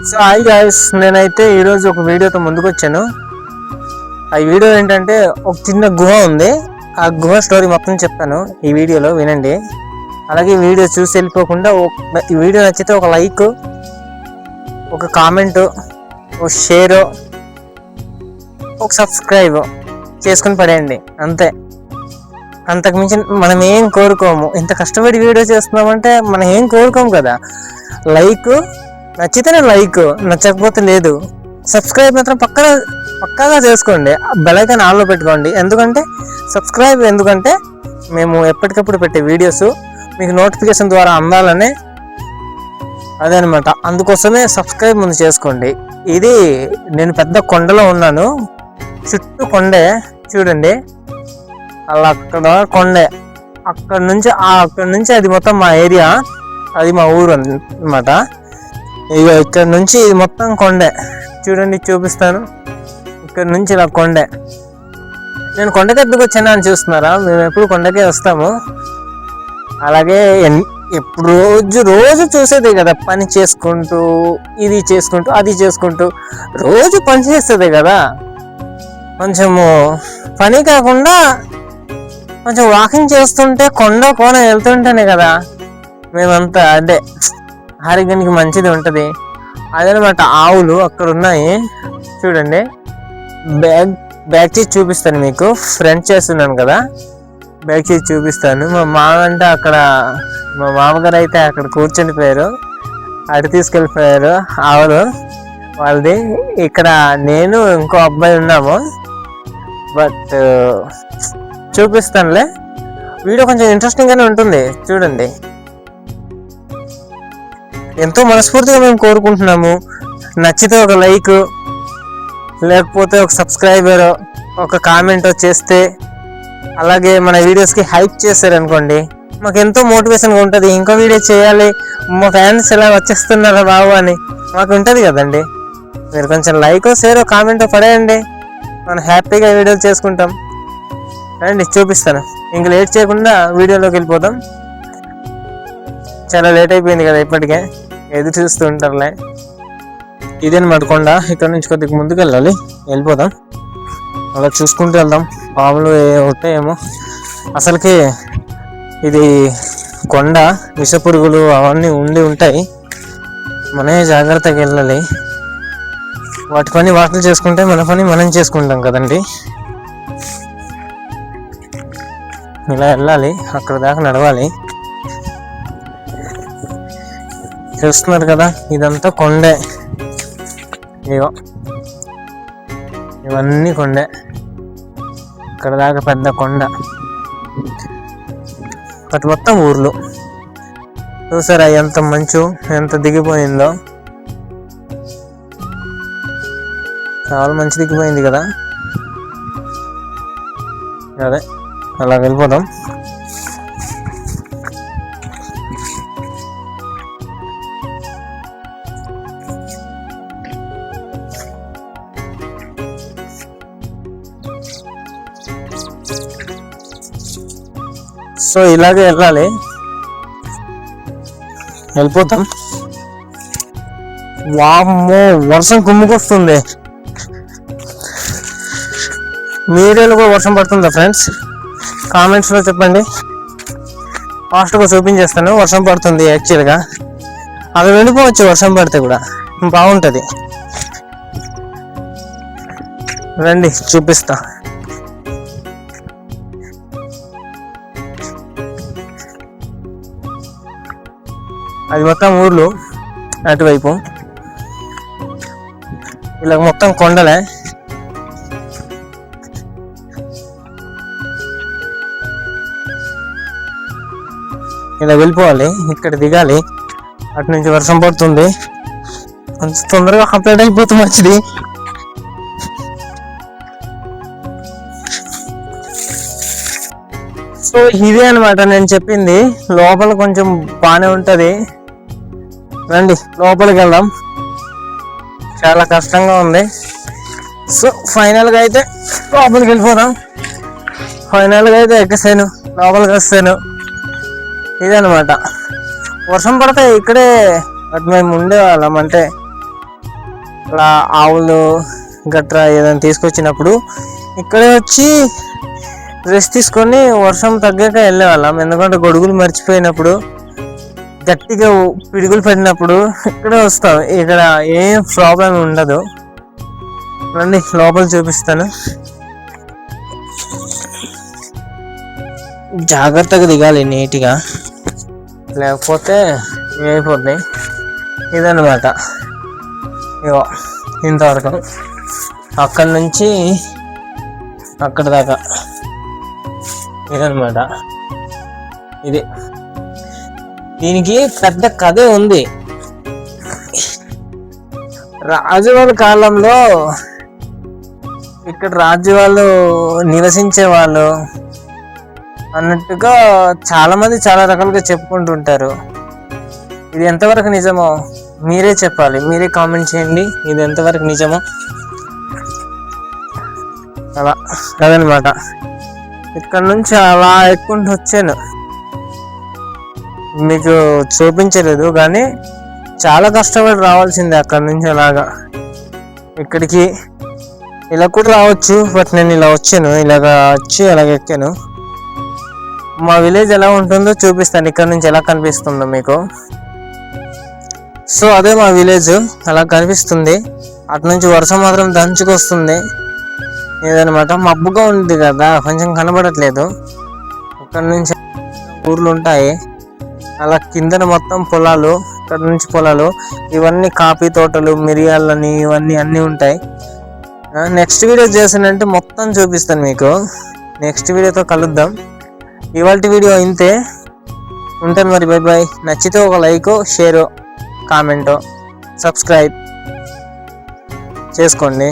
So hi guys, నేనైతే ఈరోజు ఒక వీడియోతో ముందుకు వచ్చాను. ఆ వీడియో ఏంటంటే ఒక చిన్న గుహ ఉంది. ఆ గుహ స్టోరీ మొత్తం చెప్తాను ఈ వీడియోలో, వినండి. అలాగే ఈ వీడియో చూసి వెళ్ళిపోకుండా ఈ వీడియో నచ్చితే ఒక లైక్, ఒక కామెంట్, ఒక షేర్, ఒక సబ్స్క్రైబ్ చేసుకుని పడేయండి, అంతే. అంతకుమించి మనం ఏం కోరుకోము. ఇంత కష్టపడి వీడియో చేస్తున్నామంటే మనం ఏం కోరుకోము కదా. లైక్ నచ్చితేనే లైక్, నచ్చకపోతే లేదు. సబ్స్క్రైబ్ మాత్రం పక్కాగా చేసుకోండి. బెల్ ఐకాన్ ఆన్లో పెట్టుకోండి. ఎందుకంటే మేము ఎప్పటికప్పుడు పెట్టే వీడియోస్ మీకు నోటిఫికేషన్ ద్వారా అందాలనే, అదనమాట. అందుకోసమే సబ్స్క్రైబ్ ముందు చేసుకోండి. ఇది నేను పెద్ద కొండలో ఉన్నాను. చుట్టూ కొండే చూడండి, అలా అక్కడ కొండే. అక్కడ నుంచి అది మొత్తం మా ఏరియా, అది మా ఊరు అన్నమాట. ఇక ఇక్కడ నుంచి ఇది మొత్తం కొండే చూడండి, చూపిస్తాను. ఇక్కడ నుంచి ఇలా కొండే. నేను కొండకి ఎందుకు వచ్చాను అని చూస్తున్నారా? మేము ఎప్పుడు కొండకే వస్తాము. అలాగే ఎప్పుడు రోజు చూసేదే కదా, పని చేసుకుంటూ, ఇది చేసుకుంటూ, అది చేసుకుంటూ, రోజు పని చేసేదే కదా. కొంచెము పని కాకుండా కొంచెం వాకింగ్ చేస్తుంటే, కోన వెళ్తుంటేనే కదా మేమంతా, అదే ఆరోగ్యానికి మంచిది ఉంటుంది. అదనమాట. ఆవులు అక్కడ ఉన్నాయి చూడండి. బ్యాక్ చేసి చూపిస్తాను మీకు. ఫ్రంట్ చేస్తున్నాను కదా, బ్యాక్ చేసి చూపిస్తాను. మా మామగారు అయితే అక్కడ కూర్చొనిపోయారు, అటు తీసుకెళ్ళిపోయారు ఆవులు వాళ్ళది. ఇక్కడ నేను ఇంకో అబ్బాయి ఉన్నాము. బట్ చూపిస్తానులే, వీడియో కొంచెం ఇంట్రెస్టింగ్గానే ఉంటుంది చూడండి. ఎంతో మనస్ఫూర్తిగా మేము కోరుకుంటున్నాము. నచ్చితే ఒక లైక్, లేకపోతే ఒక సబ్స్క్రైబర్, ఒక కామెంట్ చేస్తే, అలాగే మన వీడియోస్కి హైప్ చేశారనుకోండి, మాకు ఎంతో మోటివేషన్గా ఉంటుంది. ఇంకో వీడియో చేయాలి, మా ఫ్యాన్స్ ఎలా వచ్చేస్తున్నారా బాబు అని మాకు ఉంటుంది కదండి. మీరు కొంచెం లైక్, షేర్, కామెంట్ పడేయండి, మనం హ్యాపీగా వీడియోలు చేసుకుంటాం. రండి చూపిస్తాను. ఇంక లేట్ చేయకుండా వీడియోలోకి వెళ్ళిపోతాం. చాలా లేట్ అయిపోయింది కదా, ఇప్పటికే ఎదురు చూస్తూ ఉంటారులే. ఇదేనమాట కొండ. ఇక్కడ నుంచి కొద్దిగా ముందుకు వెళ్ళిపోదాం. అలా చూసుకుంటూ వెళ్దాం. పాములు ఉంటాయేమో. అసలుకి ఇది కొండ, విషపురుగులు అవన్నీ ఉంటాయి. మనమే జాగ్రత్తగా వెళ్ళాలి. వాటి పని వాటిని చేసుకుంటే మన పని మనం చేసుకుంటాం కదండి. ఇలా వెళ్ళాలి, అక్కడ దాకా నడవాలి. చూస్తున్నారు కదా, ఇదంతా కొండే. ఇవన్నీ కొండే. ఇక్కడ దాకా పెద్ద కొండ, అటు మొత్తం ఊర్లు. చూసారా ఎంత మంచు, ఎంత దిగిపోయిందో. చాలా మంచి దిగిపోయింది కదా. అదే అలా వెళ్ళిపోదాం. సో ఇలాగే వెళ్ళిపోతాం. వామ్మో, వర్షం కుమ్ముకొస్తుంది. మీ ఏరియాలో కూడా వర్షం పడుతుందా ఫ్రెండ్స్? కామెంట్స్లో చెప్పండి. ఫాస్ట్గా చూపించేస్తాను. వర్షం పడుతుంది యాక్చువల్గా. అక్కడ వెళ్ళిపోవచ్చు, వర్షం పడితే కూడా బాగుంటుంది. రండి చూపిస్తా. అది మొత్తం ఊర్లు అటువైపు. ఇలా మొత్తం కొండలే. ఇలా వెళ్ళిపోవాలి, ఇక్కడ దిగాలి. అటు నుంచి వర్షం పడుతుంది, కొంచెం తొందరగా కంప్లీట్ అయిపోతుంది మంచిది. సో ఇదే అనమాట నేను చెప్పింది. లోపల కొంచెం బాగానే ఉంటుంది. రండి లోపలికి వెళ్దాం. చాలా కష్టంగా ఉంది. సో ఫైనల్గా అయితే లోపలికి వెళ్ళిపోదాం. ఎక్కేసాను, లోపలికి వస్తాను. ఇదనమాట. వర్షం పడితే ఇక్కడే అటు మేము ఉండేవాళ్ళం. అంటే అలా ఆవులు గట్రా ఏదైనా తీసుకొచ్చినప్పుడు ఇక్కడే వచ్చి రెస్ట్ తీసుకొని వర్షం తగ్గాక వెళ్ళేవాళ్ళం. ఎందుకంటే గొడుగులు మర్చిపోయినప్పుడు, గట్టిగా పిడుగులు పడినప్పుడు ఇక్కడే వస్తాం. ఇక్కడ ఏం ప్రాబ్లం ఉండదు. రండి లోపల చూపిస్తాను. జాగ్రత్తగా దిగాలి నీట్గా, లేకపోతే ఏమైపోద్ది. ఇదన్నమాట. ఇగో ఇంతవరకు, అక్కడి నుంచి అక్కడ దాకా ఇదన్నమాట. ఇది దీనికి పెద్ద కథే ఉంది. రాజువాళ్ళ కాలంలో ఇక్కడ రాజు వాళ్ళు నివసించే వాళ్ళు అన్నట్టుగా చాలా మంది చాలా రకాలుగా చెప్పుకుంటుంటారు. ఇది ఎంతవరకు నిజమో మీరే చెప్పాలి, మీరే కామెంట్ చేయండి. ఇది ఎంతవరకు నిజమో. అలా అదనమాట. ఇక్కడ నుంచి అలా ఎక్కుంటూ వచ్చాను, మీకు చూపించలేదు కానీ చాలా కష్టపడి రావాల్సిందే అక్కడ నుంచి అలాగా ఇక్కడికి. ఇలా కూడా రావచ్చు, బట్ నేను ఇలా వచ్చాను, ఇలాగా వచ్చి అలాగ ఎక్కాను. మా విలేజ్ ఎలా ఉంటుందో చూపిస్తాను, ఇక్కడ నుంచి ఎలా కనిపిస్తుందో మీకు. సో అదే మా విలేజ్, అలా కనిపిస్తుంది. అటు నుంచి వర్షం మాత్రం దంచుకొస్తుంది. ఏదనమాట మబ్బుగా ఉంది కదా, కొంచెం కనబడట్లేదు. ఇక్కడ నుంచి ఊర్లు ఉంటాయి, అలా కిందన మొత్తం పొలాలు, ఇక్కడ నుంచి పొలాలు. ఇవన్నీ కాఫీ తోటలు, మిరియాలని, ఇవన్నీ అన్నీ ఉంటాయి. నెక్స్ట్ వీడియో చేసానంటే మొత్తం చూపిస్తాను మీకు. నెక్స్ట్ వీడియోతో కలుద్దాం. ఇవాళ వీడియో ఇంతే, ఉంటాను మరి. Bye bye. నచ్చితే ఒక లైక్, షేర్, కామెంట్, సబ్స్క్రైబ్ చేసుకోండి.